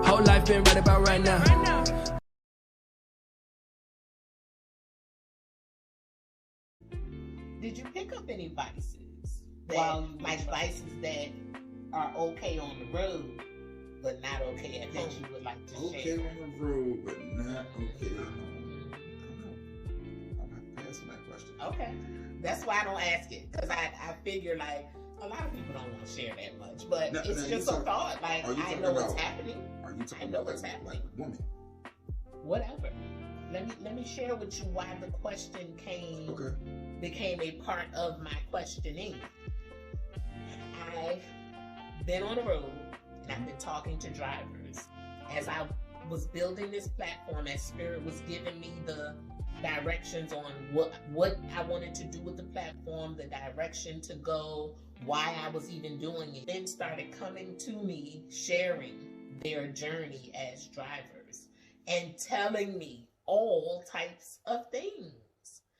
Whole life been right about right now. Did you pick up any vices? Like vices that are okay on the road, but not okay at home? You would like to share? Okay on the road, but not okay at home. I'm not passing that question. Okay, that's why I don't ask it, because I figure like a lot of people don't want to share that much, but it's just a thought. Like I know what's happening. Are you talking I know about what's happening. Like women? Whatever. Let me share with you why the question became a part of my questioning. I've been on the road and I've been talking to drivers as I was building this platform, as Spirit was giving me the directions on what I wanted to do with the platform, the direction to go, why I was even doing it. Then started coming to me, sharing their journey as drivers and telling me all types of things.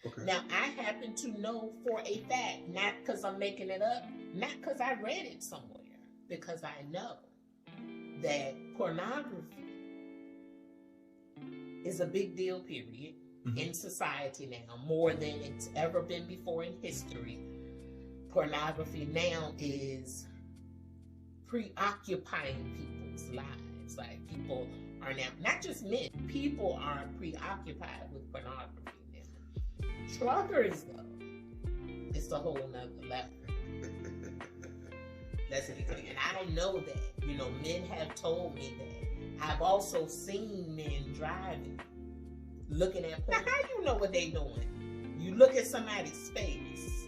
Okay. Now, I happen to know for a fact, not because I'm making it up, not because I read it somewhere, because I know that pornography is a big deal, period, in society now, more than it's ever been before in history. Pornography now is preoccupying people's lives. Like, people are now, not just men, people are preoccupied with pornography now. Truckers, though, it's a whole nother level. That's anything. And I don't know that. You know, men have told me that. I've also seen men driving, looking at porn. How you know what they doing? You look at somebody's face,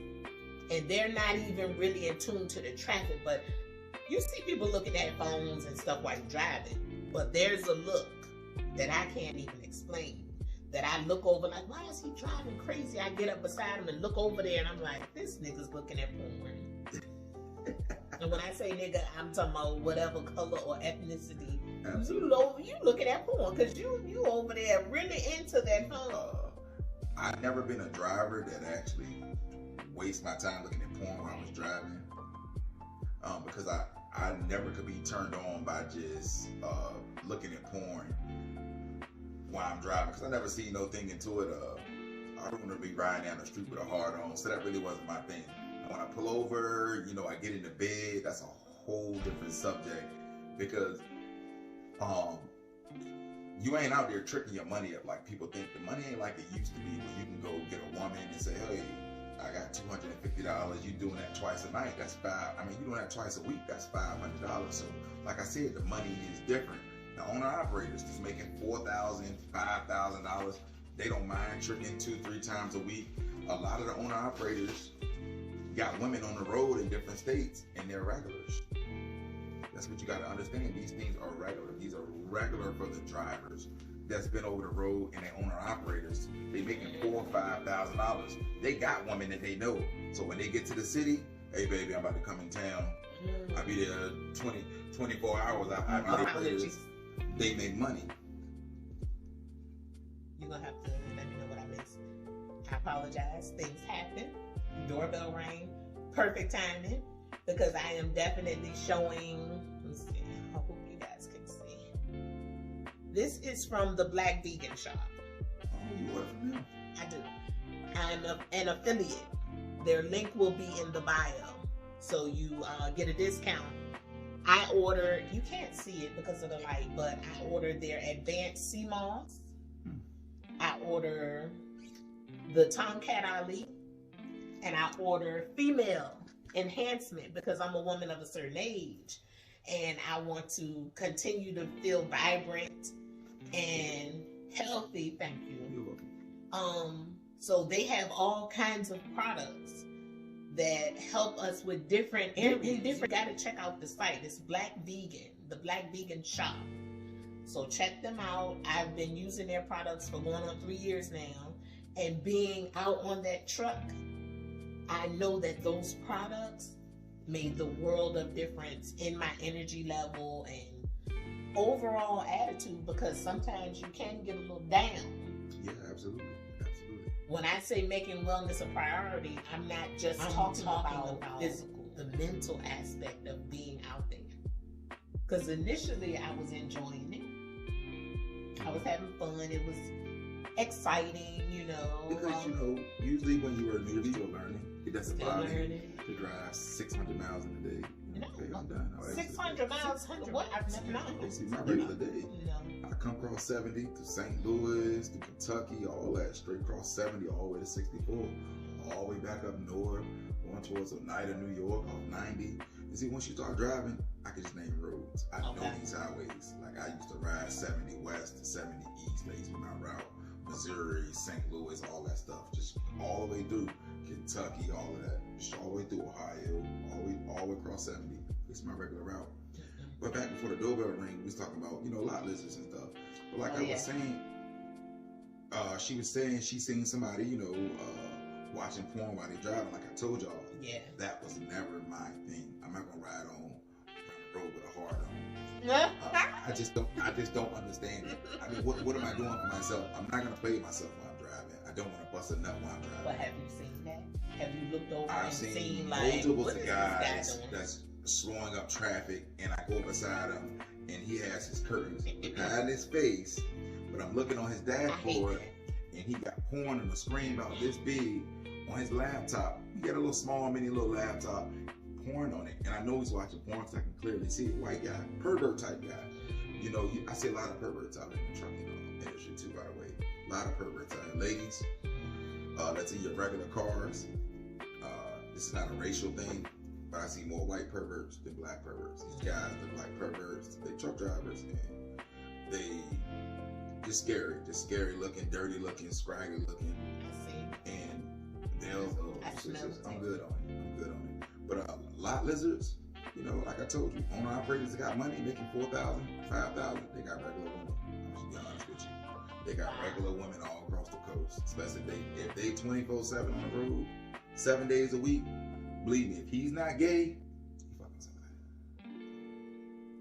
and they're not even really in tune to the traffic, but you see people looking at phones and stuff while driving. But there's a look that I can't even explain. That I look over like, why is he driving crazy? I get up beside him and look over there and I'm like, this nigga's looking at porn. And when I say nigga, I'm talking about whatever color or ethnicity. Absolutely. You looking at porn because you over there really into that phone. I've never been a driver that actually wastes my time looking at porn while I was driving. Because I never could be turned on by just looking at porn while I'm driving, because I never see no thing into it. I don't want to be riding down the street with a hard on, so that really wasn't my thing. When I pull over, you know, I get into bed, that's a whole different subject, because you ain't out there tricking your money up like people think. The money ain't like it used to be, where you can go get a woman and say, hey, I got $250, you doing that twice a night, that's you doing that twice a week, that's $500. So like I said, the money is different. The owner-operators is making $4,000, $5,000. They don't mind tricking 2-3 times a week. A lot of the owner-operators got women on the road in different states, and they're regulars. That's what you got to understand. These things are regular. These are regular for the drivers that's been over the road, and the owner-operators. They making $4,000 or $5,000. They got women that they know. So when they get to the city, hey baby, I'm about to come in town. I'll be there 24 hours. I'll be there. They make money. You're going to have to let me know what I missed. I apologize. Things happen. Doorbell rang. Perfect timing. Because I am definitely showing. Let's see. I hope you guys can see. This is from the Black Vegan Shop. Oh, you order from them? I do. I'm an affiliate. Their link will be in the bio. So you get a discount. I ordered, you can't see it because of the light, but I ordered their advanced sea moss. I ordered the Tomcat Ali, and I ordered female enhancement because I'm a woman of a certain age and I want to continue to feel vibrant and healthy. Thank you. You're welcome. So they have all kinds of products that help us with different areas. You gotta check out the site. It's Black Vegan, the Black Vegan Shop. So check them out. I've been using their products for going on 3 years now. And being out on that truck, I know that those products made the world of difference in my energy level and overall attitude, because sometimes you can get a little down. Yeah, absolutely. When I say making wellness a priority, I'm not just talking about physical, the mental aspect of being out there. Because initially I was enjoying it. I was having fun. It was exciting, you know. Because, you know, usually when you are new, you're learning. It doesn't bother you to drive 600 miles in a day. No. Okay, I'm done. 600 miles? What? I've never known. See, my regular day. No. I come across 70 to St. Louis, to Kentucky, all that, straight across 70, all the way to 64, all the way back up north, going towards Oneida, New York, off 90. You see, once you start driving, I can just name roads. I know these highways. Like, I used to ride 70 west to 70 east. That used to be my route. Missouri, St. Louis, all that stuff. Just all the way through Kentucky, all of that. Just all the way through Ohio, all the way across 70. It's my regular route. But back before the doorbell ring, we was talking about, you know, lot lizards and stuff. But like I was saying, she was saying she seen somebody, you know, watching porn while they driving. Like I told y'all, that was never my thing. I'm not gonna ride on the road with a hard on. I just don't understand it. I mean, what am I doing for myself? I'm not gonna play with myself while I'm driving. I don't want to bust a nut while I'm driving. But have you seen that? Have you looked over I've and seen like multiple what guys that's slowing up traffic, and I go beside him, and he has his curtains behind his face, but I'm looking on his dashboard, and he got porn on the screen about this big on his laptop. He got a little small, mini little laptop, porn on it, and I know he's watching porn, so I can clearly see it. White guy, pervert type guy. You know, I see a lot of perverts out in the trucking industry too, by the way. A lot of perverts out there. Ladies, that's in your regular cars. This is not a racial thing, but I see more white perverts than black perverts. These guys look like perverts. They truck drivers, and they just scary looking, dirty looking, scraggly looking. And they'll, I'm good on it. But lot lizards, you know, like I told you, owner operators that got money making $4,000, $5,000, they got regular women. I should be honest with you. They got regular women all across the coast, especially if they 24/7 on the road, 7 days a week. Believe me, if he's not gay, he fucking somebody.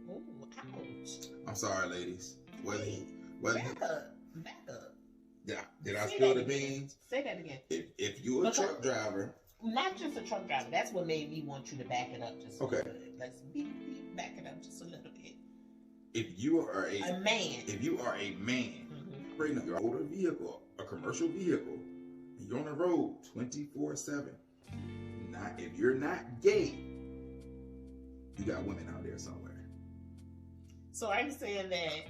Ooh, ouch. I'm sorry, ladies. Back up. Did I spill the beans? Say that again. If you're a truck driver, not just a truck driver. That's what made me want you to back it up just a little bit. Let's back it up just a little bit. If you are a man, operating your older vehicle, a commercial vehicle, and you're on the road 24/7, if you're not gay, you got women out there somewhere. So are you saying that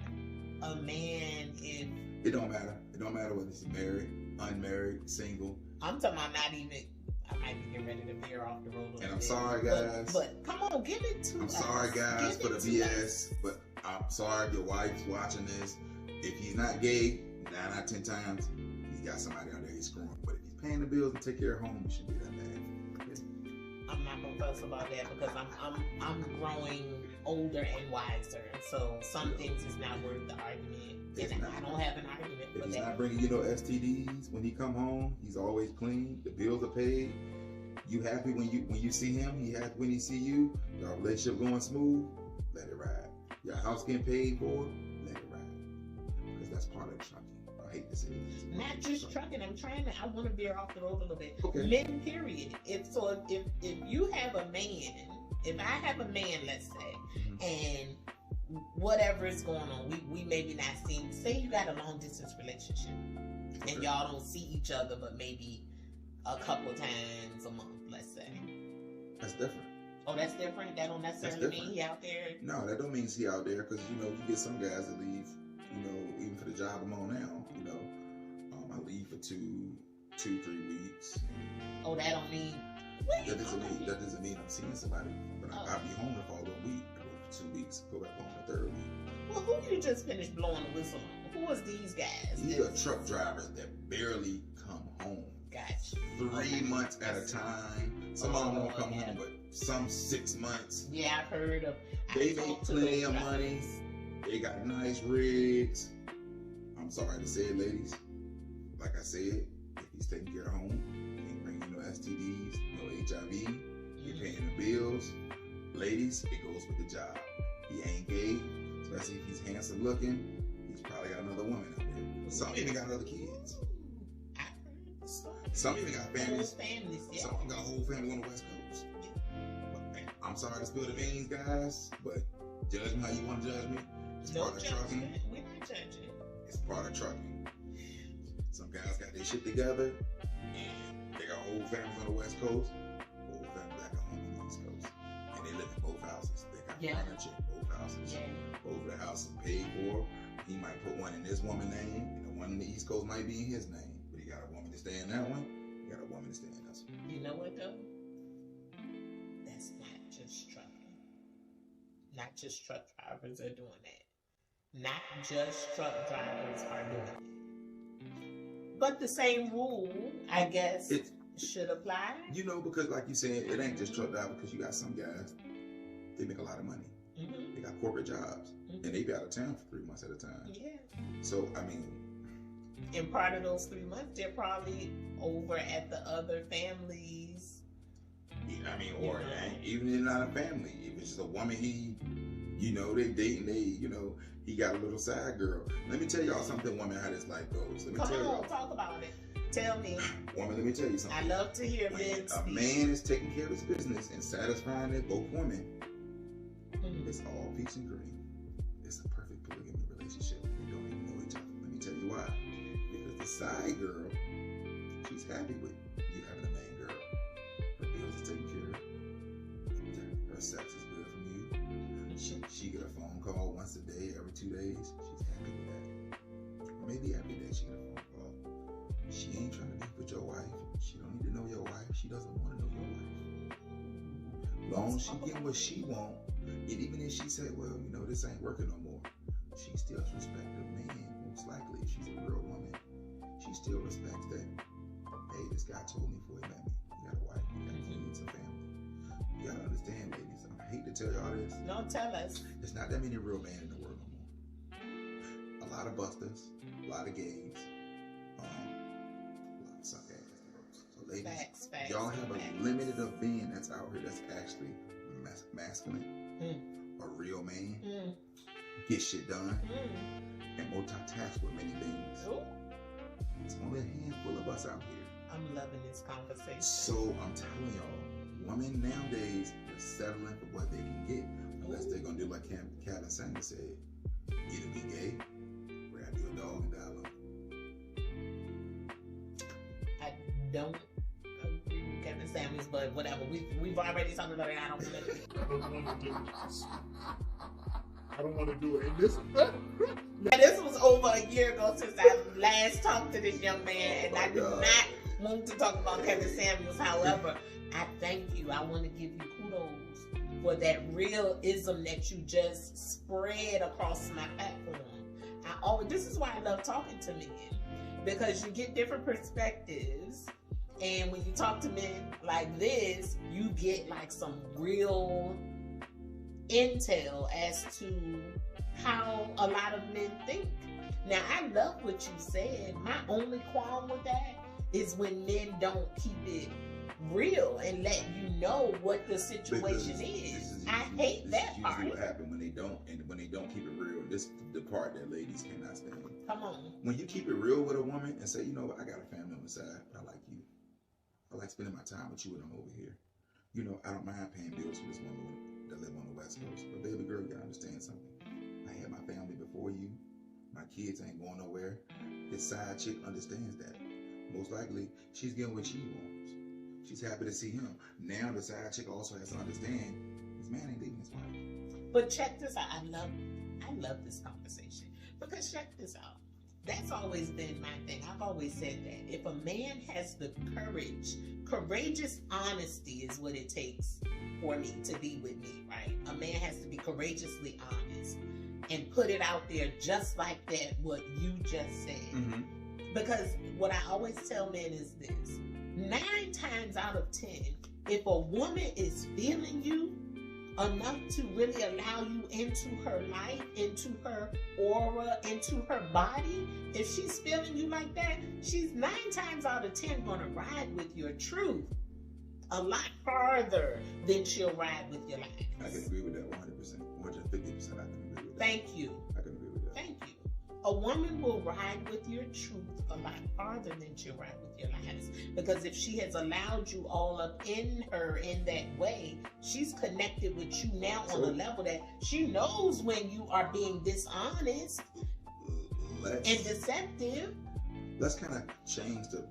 a man is? It don't matter. It don't matter whether he's married, unmarried, single. I'm talking about not even. I might be getting ready to veer off the road. And I'm sorry, guys. But come on, give it to us. I'm sorry, guys, for the BS. But I'm sorry, your wife's watching this. If he's not gay, 9 out of 10 times, he's got somebody out there he's screwing. But if he's paying the bills and take care of home, you shouldn't be that bad. I'm not gonna fuss about that because I'm growing older and wiser. So some things is not worth the argument. And I don't have an argument. If he's not bringing you no STDs when he come home, he's always clean. The bills are paid. You happy when you see him? He happy when he see you? Your relationship going smooth? Let it ride. Your house getting paid for? Let it ride. Because that's part of trucking. I hate to say this. Not just trucking. I want to veer off the road a little bit. Okay. Men, period. If you have a man, if I have a man, let's say, and whatever is going on, we maybe not seeing. Say you got a long distance relationship, and y'all don't see each other, but maybe a couple times a month, let's say. That's different. Oh, that's different. That don't necessarily mean he out there. No, that don't mean he out there, because you know you get some guys that leave. You know, even for the job I'm on now, you know, I leave for 2, 3 weeks. Oh, that don't mean. That doesn't mean I'm seeing somebody. But I'll be home for a week. I go for 2 weeks. Go back home the 3rd week. Well, who you just finished blowing the whistle on? Who was these guys? These are truck drivers that barely come home. Gotcha. 3 months at a time. Some of them won't come home, but some 6 months. Yeah, I've heard of. They make plenty of money. They got nice rigs. I'm sorry to say it, ladies. Like I said, if he's taking care of home, he ain't bringing no STDs, no HIV, you're paying the bills. Ladies, it goes with the job. He ain't gay, especially if he's handsome looking. He's probably got another woman out there. Some even got other kids. Some even got families. Some got a whole family on the West Coast. I'm sorry to spill the beans, guys, but Judge me how you want to judge me. It's No part of trucking. judgment. We're not judging. It's part of trucking. Some guys got their shit together, and they got whole families on the West Coast, whole family back home on the East Coast, and they live in both houses. They got furniture in both houses. Both of the houses paid for. He might put one in this woman's name, and the one in the East Coast might be in his name. But he got a woman to stay in that one. He got a woman to stay in this one. You know what though? That's not just trucking. Not just truck drivers are doing that. Not just truck drivers are doing it. But the same rule, I guess, should apply. You know, because like you said, it ain't just truck drivers, because you got some guys, they make a lot of money. Mm-hmm. They got corporate jobs, and they be out of town for 3 months at a time. Yeah. So, I mean... And part of those 3 months, they're probably over at the other families. I mean, or even if not a family, if it's just a woman they dating, he got a little side girl. Let me tell y'all something, woman, how this life goes. Let me tell y'all. Talk about it. Tell me. Woman, let me tell you something. I love to hear men speak. A man is taking care of his business and satisfying it, both women, it's all peace and cream. It's a perfect polygamy relationship. They don't even know each other. Let me tell you why. Because the side girl, she's happy with you having a main girl. Her bills are taken care of. Her sex is good from you. She get a phone call once a day, every 2 days. She's happy with that. Or maybe every day she get a phone call. She ain't trying to be with your wife. She don't need to know your wife. She doesn't want to know your wife. Long as she getting what she want, and even if she said, well, this ain't working no more, she still respects the man. Most likely, if she's a real woman, she still respects that. Hey, this guy told me before he met me, you got a wife, you got kids, a family. You gotta understand, ladies. I hate to tell y'all this. Don't tell us. There's not that many real men in the world no more. A lot of busters, a lot of gays, a lot of suck ass. So ladies, Facts, y'all have a limited of men that's out here that's actually masculine, a real man, get shit done, and multitask with many things. Ooh. It's only a handful of us out here. I'm loving this conversation. So I'm telling y'all, women nowadays are settling for what they can get, unless they're gonna do like Calvin Sanger said, either be gay, grab you a dog and die alone. I don't agree with Kevin Samuels, but whatever. We've already talked about it. I don't want to do it. I don't want to do it. And this was over a year ago since I last talked to this young man, and I do not want to talk about Kevin Samuels. However, I thank you. I want to give you kudos for that realism that you just spread across my platform. This is why I love talking to men, because you get different perspectives, and when you talk to men like this, you get like some real intel as to how a lot of men think. Now, I love what you said. My only qualm with that is when men don't keep it real and let you know what the situation is. I hate that part. This is what happens when they don't, and when they don't keep it real. This is the part that ladies cannot stand. Come on. When you keep it real with a woman and say, you know what, I got a family on the side, but I like you. I like spending my time with you when I'm over here. I don't mind paying bills for this woman that live on the West Coast. But baby girl, you gotta understand something. I had my family before you. My kids ain't going nowhere. This side chick understands that. Most likely, she's getting what she wants. She's happy to see him. Now the side chick also has to understand this man ain't leaving his wife. But check this out. I love this conversation. Because check this out. That's always been my thing. I've always said that. If a man has the courageous honesty is what it takes for me to be with me, right? A man has to be courageously honest and put it out there just like that, what you just said. Mm-hmm. Because what I always tell men is this: 9 times out of 10, if a woman is feeling you enough to really allow you into her life, into her aura, into her body, if she's feeling you like that, she's 9 times out of 10 gonna ride with your truth a lot farther than she'll ride with your lies. I can agree with that 100%. 150%, I can agree with that. Thank you. I can agree with that. Thank you. A woman will ride with your truth a lot farther than she'll ride with your lies. Because if she has allowed you all up in her in that way, she's connected with you now on a level that she knows when you are being dishonest and deceptive. Let's kind of change the